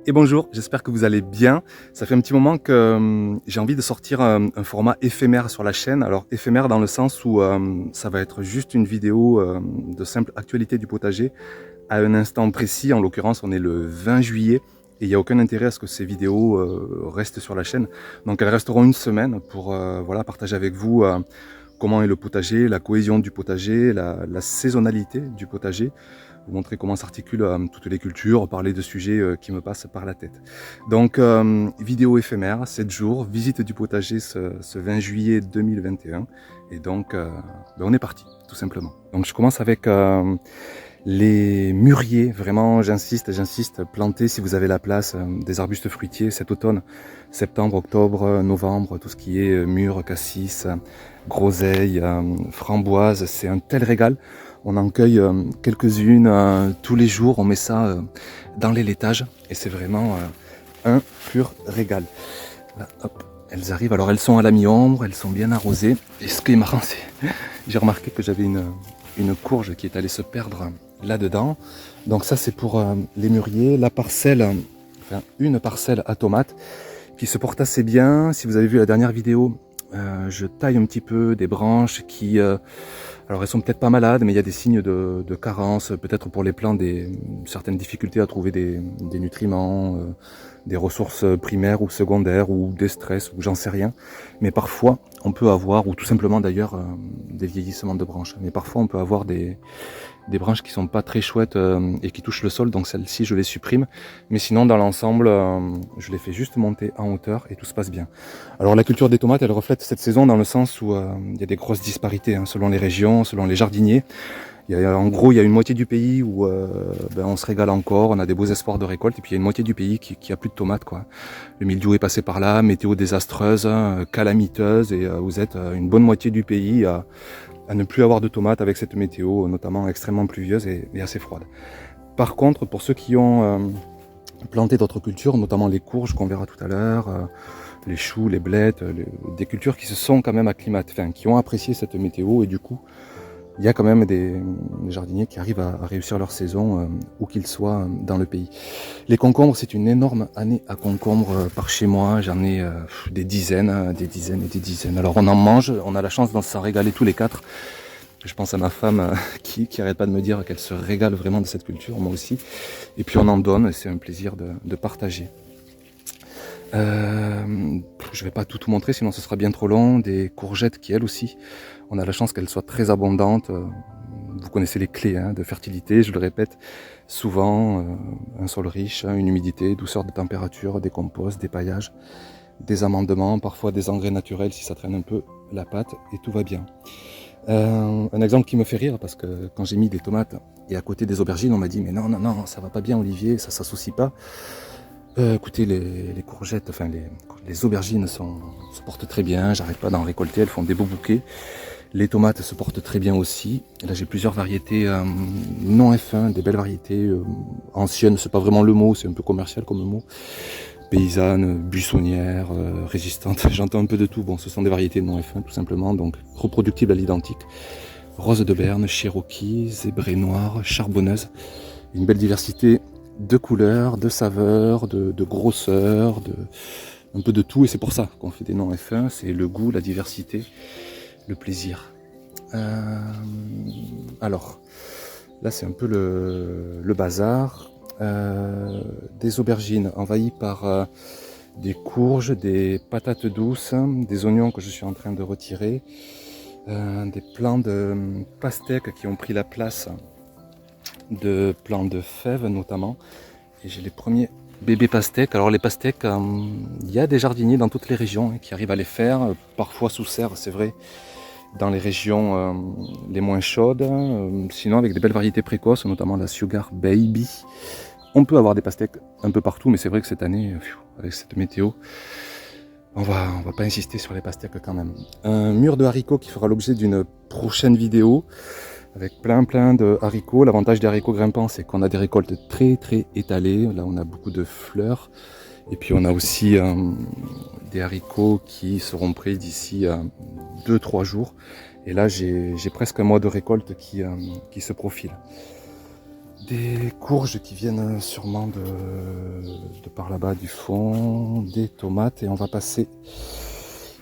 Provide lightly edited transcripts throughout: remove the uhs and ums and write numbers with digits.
Et bonjour, j'espère que vous allez bien. Ça fait un petit moment que j'ai envie de sortir un format éphémère sur la chaîne. Alors éphémère dans le sens où ça va être juste une vidéo de simple actualité du potager à un instant précis. En l'occurrence, on est le 20 juillet et il n'y a aucun intérêt à ce que ces vidéos restent sur la chaîne. Donc elles resteront une semaine pour voilà, partager avec vous comment est le potager, la cohésion du potager, la saisonnalité du potager, vous montrer comment s'articulent toutes les cultures, parler de sujets qui me passent par la tête. Donc, vidéo éphémère, 7 jours, visite du potager ce 20 juillet 2021. Et donc, on est parti, tout simplement. Donc, je commence avec les mûriers, vraiment, j'insiste, plantez si vous avez la place des arbustes fruitiers cet automne, septembre, octobre, novembre, tout ce qui est mûre, cassis, groseille, framboise, c'est un tel régal. On en cueille quelques-unes tous les jours, on met ça dans les laitages et c'est vraiment un pur régal. Là, hop, elles arrivent, alors elles sont à la mi-ombre, elles sont bien arrosées. Et ce qui est marrant, c'est j'ai remarqué que j'avais une courge qui est allée se perdre là-dedans. Donc ça c'est pour les mûriers, la parcelle, enfin une parcelle à tomates qui se porte assez bien. Si vous avez vu la dernière vidéo, je taille un petit peu des branches qui... alors elles sont peut-être pas malades, mais il y a des signes de carence, peut-être pour les plants, certaines difficultés à trouver des nutriments, des ressources primaires ou secondaires, ou des stress, ou j'en sais rien. Mais parfois, on peut avoir, ou tout simplement d'ailleurs, des vieillissements de branches. Mais parfois, on peut avoir des branches qui sont pas très chouettes et qui touchent le sol, donc celles-ci je les supprime. Mais sinon dans l'ensemble je les fais juste monter en hauteur et tout se passe bien. Alors la culture des tomates elle reflète cette saison dans le sens où il y a des grosses disparités selon les régions, selon les jardiniers. En gros il y a une moitié du pays où on se régale encore, on a des beaux espoirs de récolte, et puis il y a une moitié du pays qui a plus de tomates quoi. Le mildiou est passé par là, météo désastreuse, calamiteuse, et vous êtes une bonne moitié du pays à ne plus avoir de tomates avec cette météo, notamment extrêmement pluvieuse et assez froide. Par contre, pour ceux qui ont planté d'autres cultures, notamment les courges qu'on verra tout à l'heure, les choux, les blettes, des cultures qui se sont quand même acclimatées, enfin qui ont apprécié cette météo, et du coup, il y a quand même des jardiniers qui arrivent à réussir leur saison où qu'ils soient dans le pays. Les concombres, c'est une énorme année à concombres par chez moi. J'en ai des dizaines et des dizaines. Alors on en mange, on a la chance d'en s'en régaler tous les quatre. Je pense à ma femme qui arrête pas de me dire qu'elle se régale vraiment de cette culture, moi aussi. Et puis on en donne, et c'est un plaisir de partager. Je vais pas tout montrer, sinon ce sera bien trop long. Des courgettes qui, elles aussi, on a la chance qu'elles soient très abondantes. Vous connaissez les clés de fertilité, je le répète souvent. Un sol riche, une humidité, douceur de température, des composts, des paillages, des amendements, parfois des engrais naturels si ça traîne un peu la pâte, et tout va bien. Un exemple qui me fait rire, parce que quand j'ai mis des tomates et à côté des aubergines, on m'a dit « Mais non, ça va pas bien Olivier, ça s'associe pas ». Écoutez, les courgettes, enfin les aubergines se portent très bien, j'arrête pas d'en récolter, elles font des beaux bouquets. Les tomates se portent très bien aussi. Et là j'ai plusieurs variétés non F1, des belles variétés anciennes, c'est pas vraiment le mot, c'est un peu commercial comme mot. Paysannes, buissonnières, résistantes, j'entends un peu de tout. Bon, ce sont des variétés non F1 tout simplement, donc reproductibles à l'identique. Rose de Berne, Cherokee, zébrée noire, charbonneuse. Une belle diversité de couleurs, de saveurs, de grosseur, un peu de tout, et c'est pour ça qu'on fait des noms F1, c'est le goût, la diversité, le plaisir. Alors, là c'est un peu le bazar. Des aubergines envahies par des courges, des patates douces, des oignons que je suis en train de retirer, des plants de pastèques qui ont pris la place de plants de fèves notamment, et j'ai les premiers bébés pastèques. Alors les pastèques, il y a des jardiniers dans toutes les régions qui arrivent à les faire, parfois sous serre, c'est vrai, dans les régions les moins chaudes, sinon avec des belles variétés précoces, notamment la Sugar Baby. On peut avoir des pastèques un peu partout, mais c'est vrai que cette année, avec cette météo, on va pas insister sur les pastèques quand même. Un mur de haricots qui fera l'objet d'une prochaine vidéo, avec plein de haricots. L'avantage des haricots grimpants, c'est qu'on a des récoltes très étalées. Là, on a beaucoup de fleurs. Et puis, on a aussi des haricots qui seront prêts d'ici 2-3 jours. Et là, j'ai presque un mois de récolte qui se profile. Des courges qui viennent sûrement de par là-bas du fond, des tomates et on va passer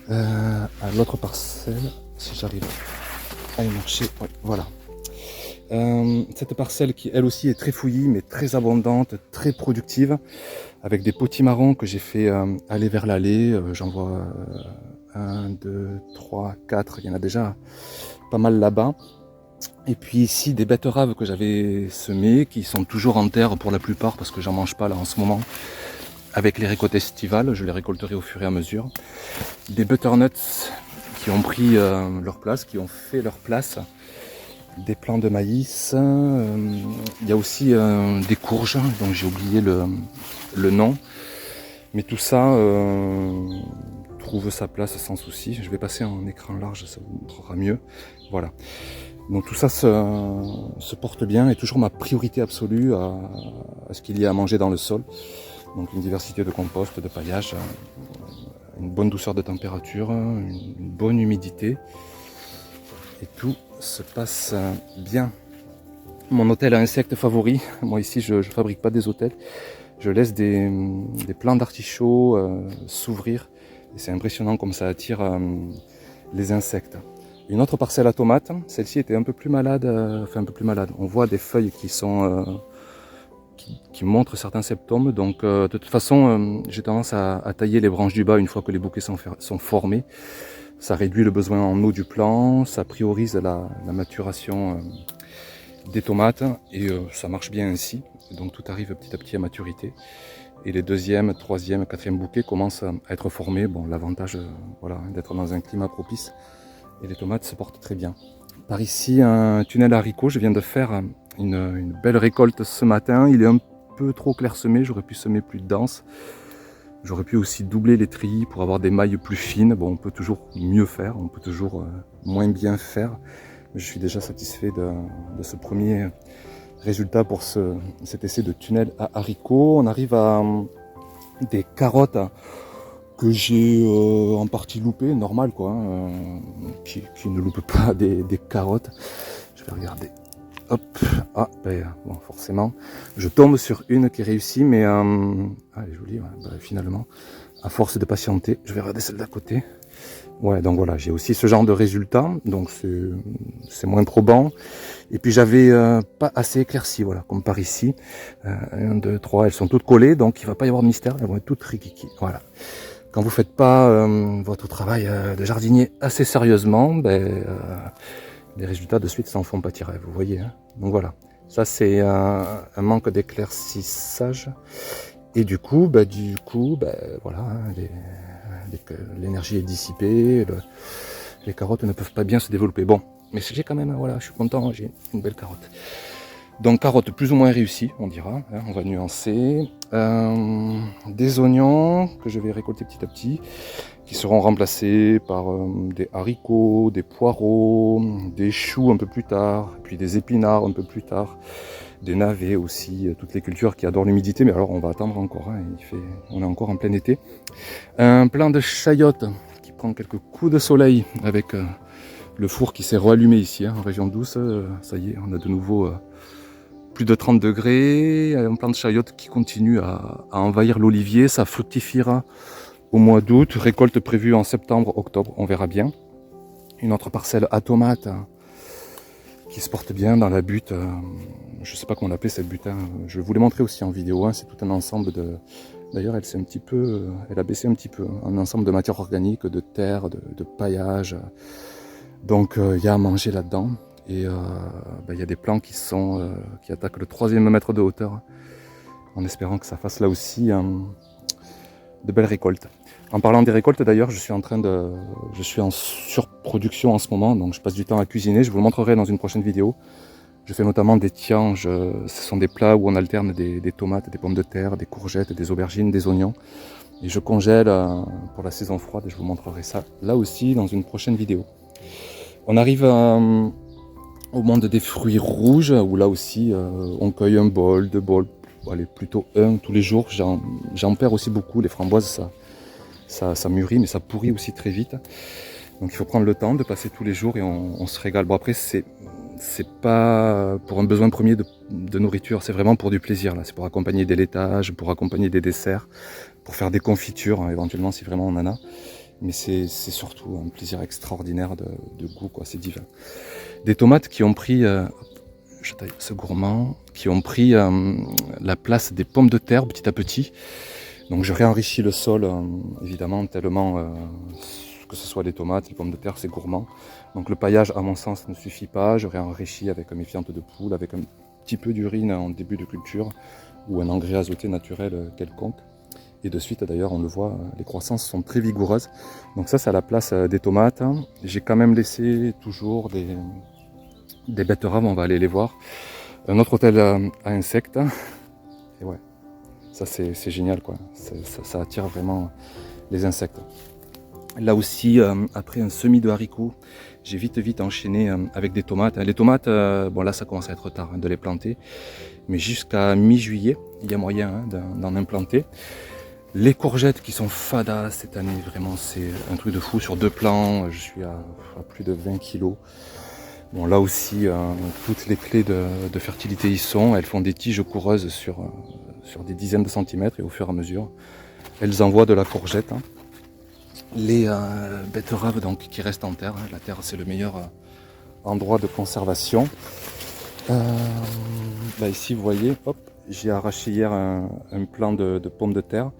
à l'autre parcelle si j'arrive à y marcher. Ouais, voilà. Cette parcelle qui elle aussi est très fouillie mais très abondante, très productive avec des potimarrons que j'ai fait aller vers l'allée. J'en vois 1, 2, 3, 4, il y en a déjà pas mal là-bas. Et puis ici des betteraves que j'avais semées, qui sont toujours en terre pour la plupart parce que j'en mange pas là en ce moment. Avec les récoltes estivales, je les récolterai au fur et à mesure. Des butternuts qui ont pris leur place, qui ont fait leur place. Des plants de maïs. Il y a aussi des courges, dont j'ai oublié le nom. Mais tout ça trouve sa place sans souci. Je vais passer en écran large, ça vous montrera mieux. Voilà. Donc tout ça se porte bien et toujours ma priorité absolue à ce qu'il y ait à manger dans le sol. Donc une diversité de compost, de paillage, une bonne douceur de température, une bonne humidité. Et tout se passe bien. Mon hôtel à insectes favori, moi ici je ne fabrique pas des hôtels, je laisse des plants d'artichauts s'ouvrir. Et c'est impressionnant comme ça attire les insectes. Une autre parcelle à tomates, celle-ci était un peu plus malade, enfin un peu plus malade. On voit des feuilles qui sont qui montrent certains symptômes. Donc de toute façon, j'ai tendance à tailler les branches du bas une fois que les bouquets sont formés. Ça réduit le besoin en eau du plant, ça priorise la maturation des tomates et ça marche bien ainsi. Donc tout arrive petit à petit à maturité. Et les deuxième, troisième, quatrième bouquets commencent à être formés. Bon, l'avantage voilà, d'être dans un climat propice. Et les tomates se portent très bien. Par ici, un tunnel haricot. Je viens de faire une belle récolte ce matin. Il est un peu trop clairsemé. J'aurais pu semer plus dense. J'aurais pu aussi doubler les treillis pour avoir des mailles plus fines. Bon, on peut toujours mieux faire. On peut toujours moins bien faire. Mais je suis déjà satisfait de ce premier résultat pour cet essai de tunnel à haricots. On arrive à des carottes que j'ai en partie loupé, normal quoi, qui ne loupe pas des carottes. Je vais regarder. Hop, ah, ben, bon, forcément, je tombe sur une qui réussit, mais elle est jolie, ouais, ben, finalement, à force de patienter, je vais regarder celle d'à côté. Ouais, donc voilà, j'ai aussi ce genre de résultat, donc c'est moins probant. Et puis j'avais pas assez éclairci, voilà, comme par ici. 1, 2, 3, elles sont toutes collées, donc il va pas y avoir de mystère, elles vont être toutes rikiki, voilà. Quand vous faites pas votre travail de jardinier assez sérieusement, ben, les résultats de suite s'en font pâtir, vous voyez. Hein. Donc voilà, ça c'est un manque d'éclaircissage. Et du coup, voilà, hein, l'énergie est dissipée, les carottes ne peuvent pas bien se développer. Bon, mais j'ai quand même, voilà, je suis content, j'ai une belle carotte. Donc carottes plus ou moins réussies, on dira, hein, on va nuancer. Des oignons que je vais récolter petit à petit, qui seront remplacés par des haricots, des poireaux, des choux un peu plus tard, puis des épinards un peu plus tard, des navets aussi, toutes les cultures qui adorent l'humidité, mais alors on va attendre encore, hein, on est encore en plein été. Un plant de chayotte qui prend quelques coups de soleil avec le four qui s'est rallumé ici, hein, en région douce, ça y est, on a de nouveau plus de 30 degrés, un plant de chayotte qui continue à envahir l'olivier, ça fructifiera au mois d'août, récolte prévue en septembre, octobre, on verra bien. Une autre parcelle à tomates qui se porte bien dans la butte, je ne sais pas comment l'appeler cette butte, hein. Je vais vous les montrer aussi en vidéo, hein. C'est tout un ensemble de... D'ailleurs elle a baissé un petit peu, un ensemble de matières organiques, de terre, de paillage, donc il y a à manger là-dedans. Et il y a des plants qui attaquent le 3e mètre de hauteur, en espérant que ça fasse là aussi de belles récoltes. En parlant des récoltes d'ailleurs, je suis en surproduction en ce moment, donc je passe du temps à cuisiner, je vous le montrerai dans une prochaine vidéo. Je fais notamment des tianges, ce sont des plats où on alterne des tomates, des pommes de terre, des courgettes, des aubergines, des oignons. Et je congèle pour la saison froide et je vous montrerai ça là aussi dans une prochaine vidéo. On arrive au monde des fruits rouges, où là aussi on cueille un bol, 2 bols, allez, plutôt un tous les jours. J'en perds aussi beaucoup, les framboises ça mûrit mais ça pourrit aussi très vite. Donc il faut prendre le temps de passer tous les jours et on se régale. Bon après c'est c'est pas pour un besoin premier de nourriture, c'est vraiment pour du plaisir. Là, c'est pour accompagner des laitages, pour accompagner des desserts, pour faire des confitures, hein, éventuellement si vraiment on en a. Mais c'est surtout un plaisir extraordinaire de goût, quoi. C'est divin. Des tomates qui ont pris, je taille ce gourmand, qui ont pris la place des pommes de terre petit à petit. Donc je réenrichis le sol, évidemment, tellement que ce soit des tomates, les pommes de terre, c'est gourmand. Donc le paillage, à mon sens, ne suffit pas. Je réenrichis avec un méfiante de poule, avec un petit peu d'urine en début de culture, ou un engrais azoté naturel quelconque. Et de suite, d'ailleurs, on le voit, les croissances sont très vigoureuses. Donc ça, c'est à la place des tomates. J'ai quand même laissé toujours des betteraves, on va aller les voir. Un autre hôtel à insectes. Et ouais, ça c'est génial, quoi. Ça attire vraiment les insectes. Là aussi, après un semis de haricots, j'ai vite enchaîné avec des tomates. Les tomates, bon là ça commence à être tard de les planter. Mais jusqu'à mi-juillet, il y a moyen d'en implanter. Les courgettes qui sont fadas cette année, vraiment c'est un truc de fou. Sur 2 plants, je suis à plus de 20 kilos. Bon là aussi, toutes les clés de fertilité y sont. Elles font des tiges coureuses sur des dizaines de centimètres et au fur et à mesure, elles envoient de la courgette. Les betteraves donc, qui restent en terre. La terre c'est le meilleur endroit de conservation. Là ici vous voyez, hop, j'ai arraché hier un plant de pommes de terre.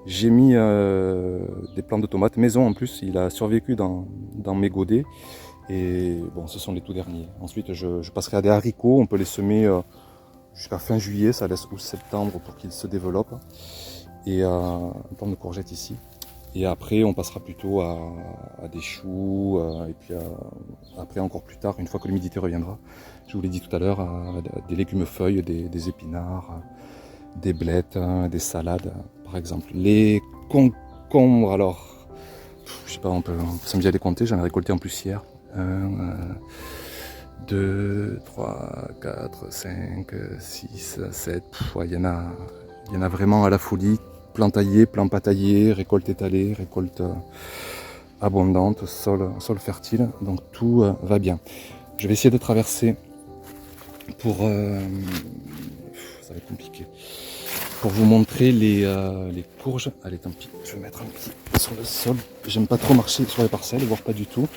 J'ai mis des plants de tomates maison en plus, il a survécu dans mes godets. Et bon, ce sont les tout derniers. Ensuite je passerai à des haricots, on peut les semer jusqu'à fin juillet, ça laisse août septembre pour qu'ils se développent. Et un plant de courgettes ici. Et après on passera plutôt à des choux, et puis après encore plus tard, une fois que l'humidité reviendra, je vous l'ai dit tout à l'heure, des légumes feuilles, des épinards, des blettes, des salades par exemple. Les concombres, alors, je sais pas, on peut s'amuser à les compter, j'en ai récolté en plus hier. 1, 2, 3, 4, 5, 6, 7, il y en a vraiment à la folie. Plan taillé, plan pas taillé, récolte étalée, récolte abondante, sol fertile, donc tout va bien. Je vais essayer de traverser pour... ça va être compliqué. Pour vous montrer les courges. Allez, tant pis, je vais mettre un petit sur le sol. J'aime pas trop marcher sur les parcelles, voire pas du tout.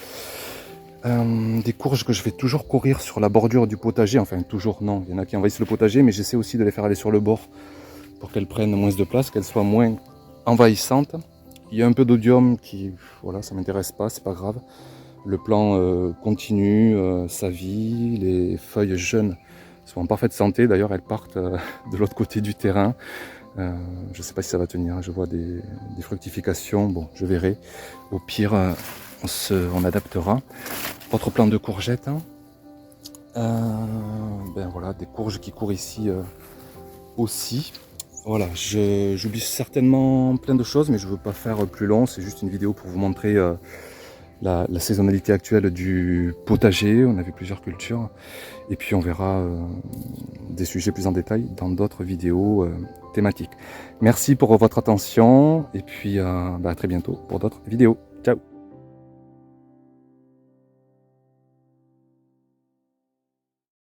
Des courges que je fais toujours courir sur la bordure du potager. Enfin, toujours non, il y en a qui envahissent le potager, mais j'essaie aussi de les faire aller sur le bord pour qu'elles prennent moins de place, qu'elles soient moins envahissantes. Il y a un peu d'odium qui, voilà, ça m'intéresse pas, c'est pas grave. Le plant continue sa vie, les feuilles jeunes sont en parfaite santé, d'ailleurs elles partent de l'autre côté du terrain. Je ne sais pas si ça va tenir, je vois des fructifications, bon je verrai. Au pire, on adaptera. Autre plant de courgettes. Ben voilà, des courges qui courent ici aussi. Voilà, j'oublie certainement plein de choses, mais je ne veux pas faire plus long. C'est juste une vidéo pour vous montrer la saisonnalité actuelle du potager. On a vu plusieurs cultures. Et puis on verra des sujets plus en détail dans d'autres vidéos thématiques. Merci pour votre attention. Et puis à très bientôt pour d'autres vidéos. Ciao!